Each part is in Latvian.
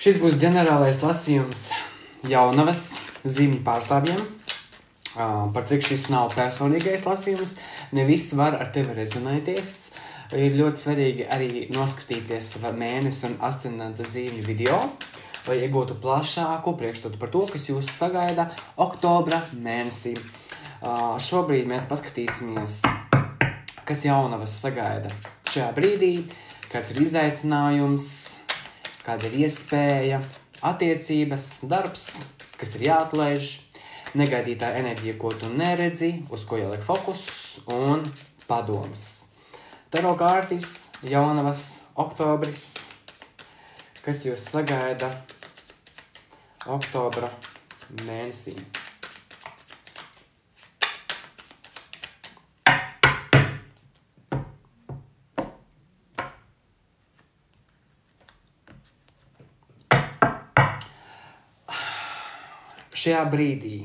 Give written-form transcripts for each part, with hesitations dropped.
Šis būs ģenerālais lasījums jaunavas zīmju pārstāvjiem. Par cik šis nav personīgais lasījums, ne viss var ar tevi rezonēties. Ir ļoti svarīgi arī noskatīties mēnesi un ascendenta zīmju video, lai iegūtu plašāku priekšstatu par to, kas jūs sagaida oktobra mēnesī. Šobrīd mēs paskatīsimies, kas jaunavas sagaida šajā brīdī, kāds ir izaicinājums, kāda ir iespēja, attiecības, darbs, kas ir jāatlaiž, negaidītā enerģija, ko tu neredzi, uz ko jāliek fokus un padomas. Taro kārtis, jaunavas, oktobris, kas jūs sagaida oktobra mēnesī. Šajā brīdī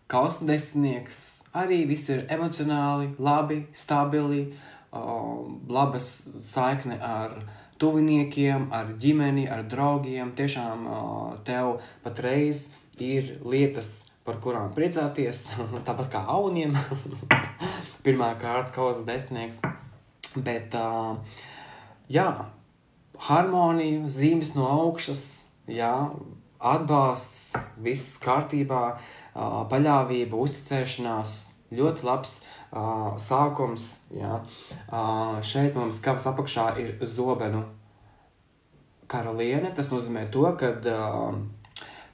kausa desmitnieks arī viss ir emocionāli, labi, stabili, labas saikne ar tuviniekiem, ar ģimeni, ar draugiem. Tiešām tev patreiz ir lietas, par kurām priecāties, tāpat kā auniem. Pirmā kārtas kausa desmitnieks. Bet, jā, harmonija, zīmes no augšas, jā, atbalsts, viss kārtībā, paļāvība, uzticēšanās, ļoti labs sākums. Jā. Šeit mums kavas apakšā ir zobenu karaliene. Tas nozīmē to, ka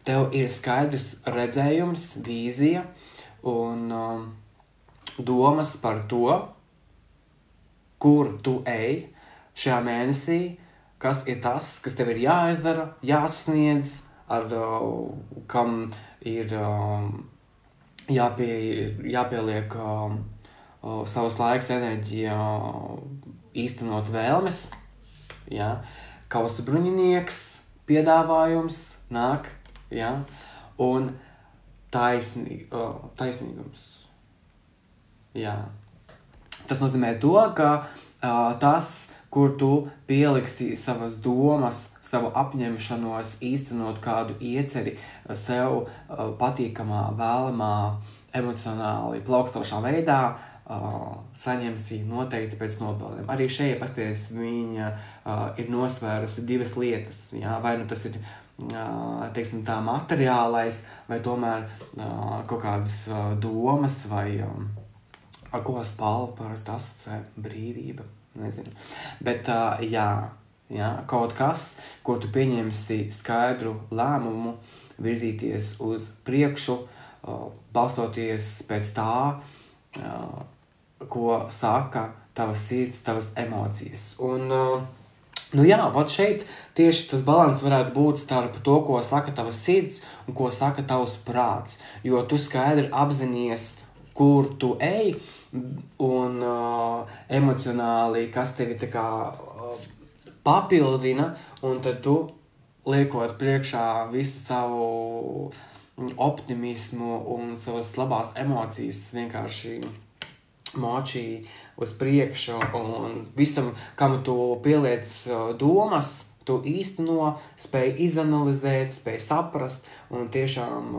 tev ir skaidrs redzējums, vīzija un domas par to, kur tu ej šajā mēnesī, kas ir tas, kas tev ir jāizdara, jāsasniedz, ar kam ir jāpieliek savus laiks, enerģija, īstenot vēlmes. Ja? Kausa bruņinieks, piedāvājums nāk, ja? Un taisnīgums. Ja. Tas nozīmē to, ka tas, kur tu pieliksi savas domas, savu apņemšanos, īstenot kādu ieceri sev patīkamā, vēlamā, emocionāli plaukstošā veidā, saņemsi noteikti pēc nopelniem. Arī šeit pasties viņa ir nosvērusi divas lietas. Ja? Vai nu tas ir, teiksim tā, materiālais, vai tomēr kaut kādas domas, vai ar ko spalvu parasti asociē brīvība. Nezinu. Bet, jā, kaut kas, kur tu pieņemsi skaidru lēmumu, virzīties uz priekšu, balstoties pēc tā, ko saka tavas sirds, tavas emocijas. Un, vot šeit tieši tas balans varētu būt starp to, ko saka tavas sirds un ko saka tavs prāts. Jo tu skaidri apzinies, kur tu ej, un emocionāli, kas tevi tā kā papildina, un tad tu liekot priekšā visu savu optimismu un savas labās emocijas vienkārši močī uz priekšu, un visam, kam tu pieliec domas, tu īsteno, spēj izanalizēt, spēj saprast, un tiešām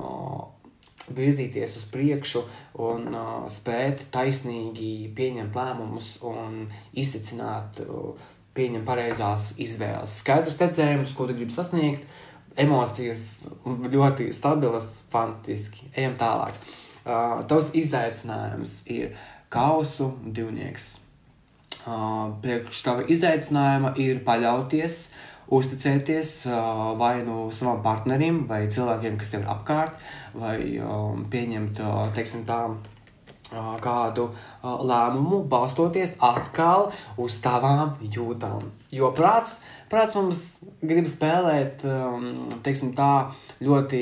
virzīties uz priekšu un spēt taisnīgi pieņemt lēmumus un izsecināt, pieņemt pareizās izvēles. Skaidrs redzējums, ko tu gribi sasniegt, emocijas ļoti stabilas, fantastiski. Ejam tālāk. Tavs izaicinājums ir kausu divnieks. Priekš tava izaicinājuma ir paļauties, uzticēties vai nu savam partnerim, vai cilvēkiem, kas tev ir apkārt, vai pieņemt, teiksim tā, kādu lēmumu, balstoties atkal uz tavām jūtām. Jo prāts mums grib spēlēt, teiksim tā, ļoti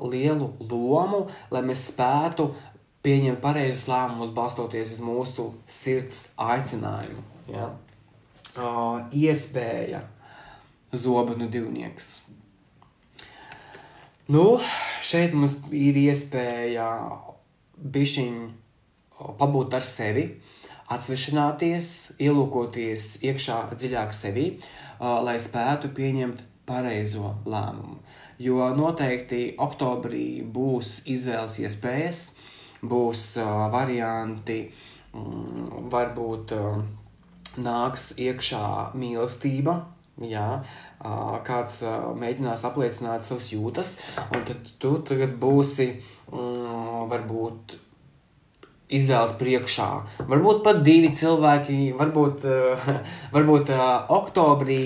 lielu lomu, lai mēs spētu pieņemt pareizes lēmumus, balstoties uz mūsu sirds aicinājumu. Ja? Iespēja. Zobenu divnieks. Šeit mums ir iespēja bišķiņ pabūt ar sevi, atsvešināties, ielūkoties iekšā dziļāk sevī, lai spētu pieņemt pareizo lēmumu. Jo noteikti oktobrī būs izvēles iespējas, būs varianti, varbūt nāks iekšā mīlestība, jā, kāds mēģinās apliecināt savas jūtas, un tad tu tagad būsi varbūt izvēles priekšā. Varbūt pat 2 cilvēki, varbūt oktobrī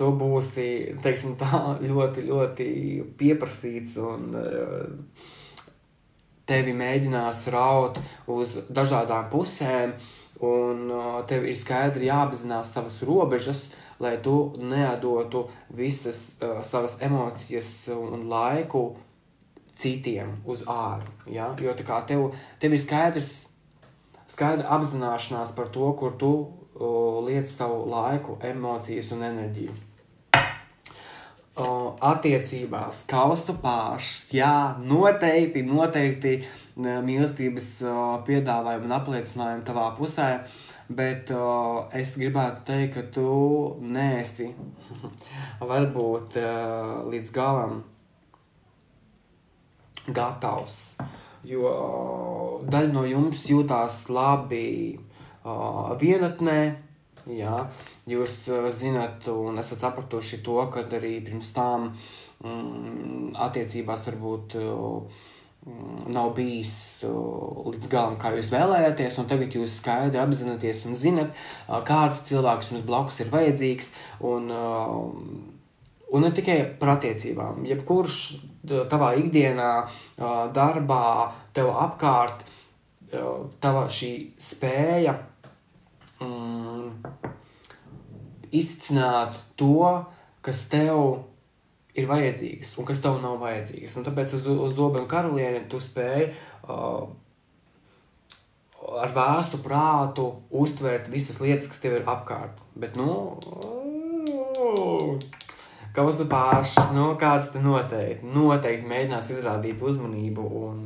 tu būsi, teiksim tā, ļoti, ļoti pieprasīts un tevi mēģinās raut uz dažādām pusēm, un tev ir skaidri jāapzinās savas robežas, lai tu neatdotu visas savas emocijas un laiku citiem uz āru. Ja? Jo tā kā tev ir skaidra apzināšanās par to, kur tu liec savu laiku, emocijas un enerģiju. Attiecībās, kaustu pārš, jā, noteikti mīlestības piedāvājumu un apliecinājumu tavā pusē, bet es gribētu teikt, ka tu neesi varbūt līdz galam gatavs, jo daļa no jums jūtās labi vienatnē, jā, jūs zināt un esat sapratuši to, ka arī pirms tām attiecībās varbūt nav bijis līdz galam, kā jūs vēlējāties, un tagad jūs skaidri apzināties un zinat, kāds cilvēks jums blakus ir vajadzīgs, un ne tikai par attiecībām. Jebkurš tavā ikdienā, darbā, tev apkārt, tava šī spēja izticināt to, kas tev ir vajadzīgs un kas tev nav vajadzīgs. Un tāpēc uz Zobenu karalieni tu spēj ar vēstu prātu uztvert visas lietas, kas tev ir apkārt. Bet, kaustu pārš, kāds te noteikti mēģinās izrādīt uzmanību un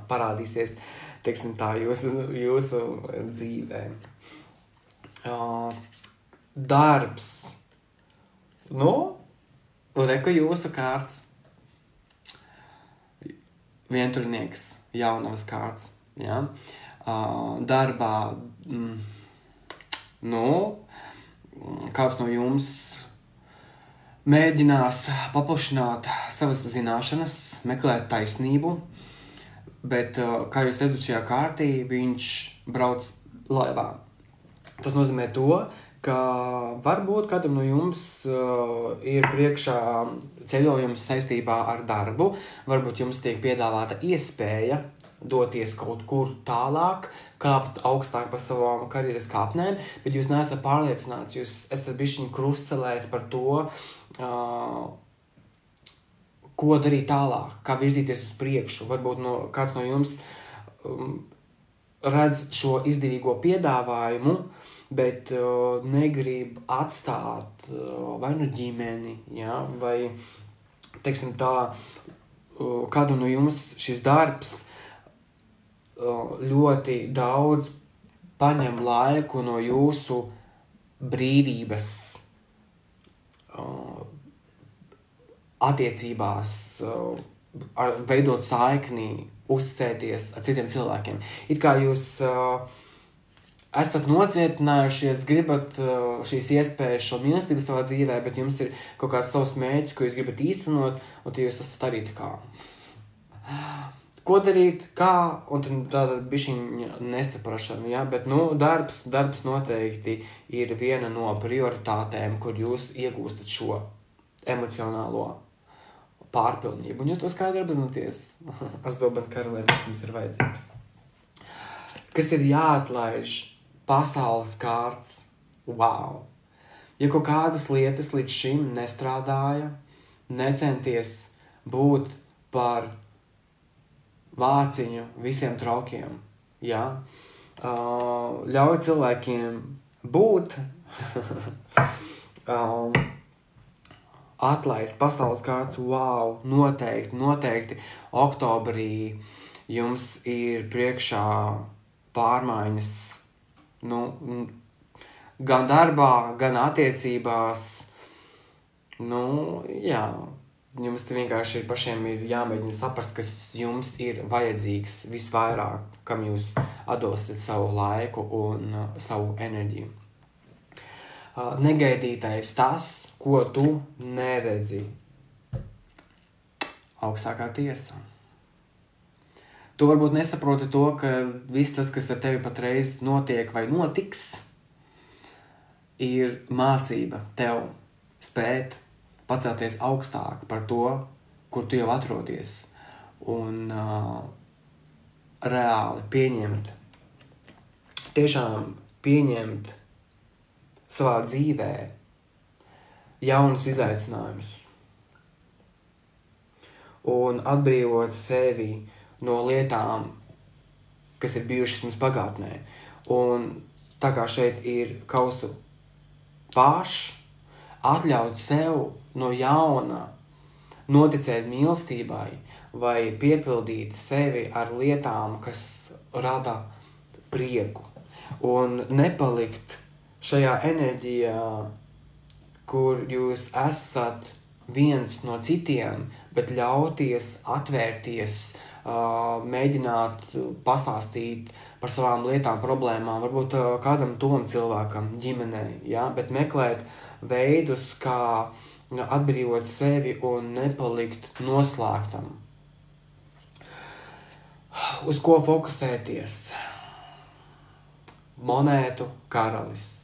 parādīsies, teiksim tā, jūsu dzīvē. Darbs. Reku jūsu kārts. Vienturnieks, jaunavas kārts. Ja? Darbā, kāds no jums mēģinās paplašināt savas zināšanas, meklēt taisnību, bet, kā jūs redzat šajā kārtī, viņš brauc laivā. Tas nozīmē to, ka varbūt kādam no jums ir priekšā ceļojums saistībā ar darbu, varbūt jums tiek piedāvāta iespēja doties kaut kur tālāk, kāpt augstāk pa savām karjeras kāpnēm, bet jūs neesat pārliecināts, jūs esat bišķiņ krustcelējis par to, ko darīt tālāk, kā virzīties uz priekšu. Varbūt kāds no jums redz šo izdevīgo piedāvājumu, bet negrib atstāt vai nu ģimeni, ja, vai, teiksim tā, kādu no jums šis darbs ļoti daudz paņem laiku no jūsu brīvības attiecībās, veidot saikni, uzticēties ar citiem cilvēkiem. It kā jūs esat nocietinājušies, gribat šīs iespējas, šo mīlestību savā dzīvē, bet jums ir kaut kāds savs mērķis, ko jūs gribat īstenot, un jūs esat arī tā kā. Ko darīt, kā, un tāda bišķiņa nesaprašana, ja? Bet, darbs noteikti ir viena no prioritātēm, kur jūs iegūstat šo emocionālo pārpilnību, un jūs to skaidri apzināties. Ar Zobenu karalieni, kas jums ir vajadzīgs. Kas ir jāatlaiž? Pasaules kārts. Wow! Ja kaut kādas lietas līdz šim nestrādāja, necenties būt par vāciņu visiem traukiem, ja? Ļauj cilvēkiem būt, atlaist pasaules kārts, wow, noteikti, oktobrī jums ir priekšā pārmaiņas, gan darbā, gan attiecībās. Jā, jums vienkārši pašiem ir jāmēģina saprast, kas jums ir vajadzīgs visvairāk, kam jūs atdosiet savu laiku un savu enerģiju. Negaidītais tas, ko tu neredzi. Augstākā tiesa. Tu varbūt nesaproti to, ka viss tas, kas ar tevi patreiz notiek vai notiks, ir mācība tev spēt pacelties augstāk par to, kur tu jau atrodies, un reāli pieņemt savā dzīvē jaunus izaicinājumus un atbrīvot sevi no lietām, kas ir bijušas mums pagātnē. Un tā kā šeit ir kausu pārš, atļaut sev no jauna noticēt mīlestībai vai piepildīt sevi ar lietām, kas rada prieku. Un nepalikt šajā enerģijā, kur jūs esat viens no citiem, bet ļauties, atvērties, mēģināt pastāstīt par savām lietām, problēmām, varbūt kādam tuvam cilvēkam, ģimenei, ja? Bet meklēt veidus, kā atbrīvot sevi un nepalikt noslēgtam. Uz ko fokusēties? Monētu karalis.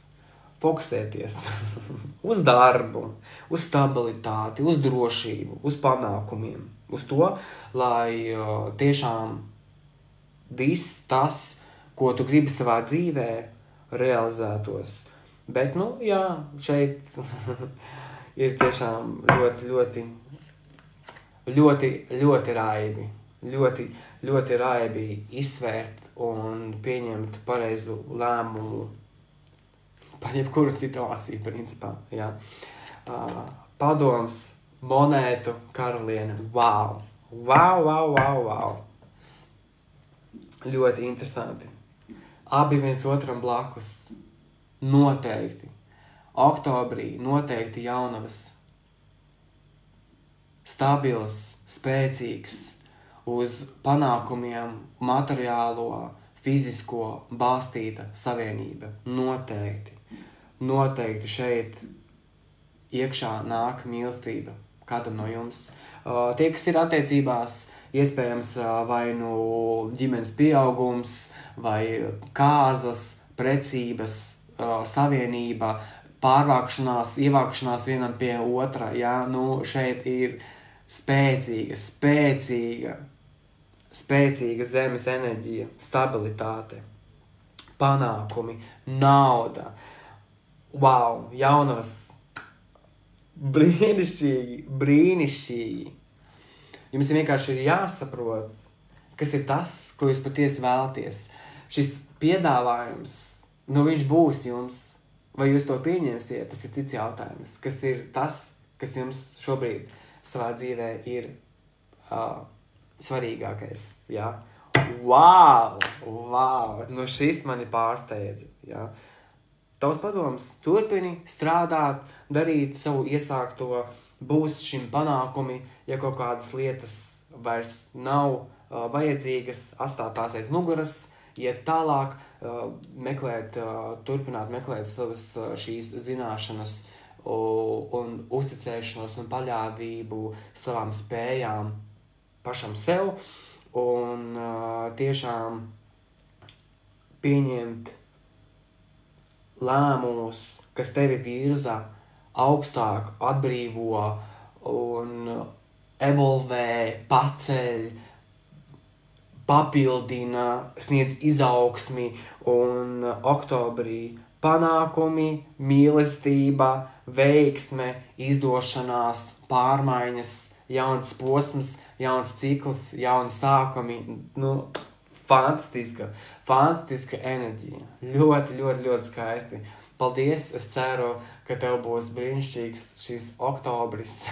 Fokusēties uz darbu, uz stabilitāti, uz drošību, uz panākumiem, uz to, lai tiešām viss tas, ko tu gribi savā dzīvē, realizētos. Bet, šeit ir tiešām ļoti raibi izsvērt un pieņemt pareizu lēmumu par jebkuru situāciju, principā, jā. Padoms, monētu karaliene, wow! Ļoti interesanti. Abi viens otram blakus. Noteikti. Oktobrī noteikti jaunavas. Stabils, spēcīgs, uz panākumiem materiālo, fizisko balstīta savienība. Noteikti šeit iekšā nāk mīlestība kādam no jums. Tie, kas ir attiecībās, iespējams vai ģimenes pieaugums, vai kāzas, precības, savienība, pārvākšanās, ievākšanās vienam pie otra. Ja? Šeit ir spēcīga zemes enerģija, stabilitāte, panākumi, nauda. Wow, jaunavas, brīnišķīgi. Jums vienkārši ir jāsaprot, kas ir tas, ko jūs patiesi vēlaties. Šis piedāvājums, viņš būs jums, vai jūs to pieņemsiet, tas ir cits jautājums. Kas ir tas, kas jums šobrīd savā dzīvē ir svarīgākais, jā? Wow! Šis mani pārsteidza, jā? Tavs padoms, turpini strādāt, darīt savu iesākto, būs šim panākumi, ja kaut kādas lietas vairs nav vajadzīgas, atstāt tās aiz muguras, iet tālāk, turpināt meklēt savas šīs zināšanas un uzticēšanos un paļāvību savām spējām pašam sev un tiešām pieņemt lēmumus, kas tevi virza augstāk, atbrīvo un evolvē, paceļ, papildina, sniedz izaugsmi un oktobrī panākumi, mīlestība, veiksme, izdošanās, pārmaiņas, jauns posms, jauns cikls, jauns sākumi. Fantastiska enerģija. Ļoti skaisti. Paldies, es ceru, ka tev būs brīnišķīgs šis oktobris.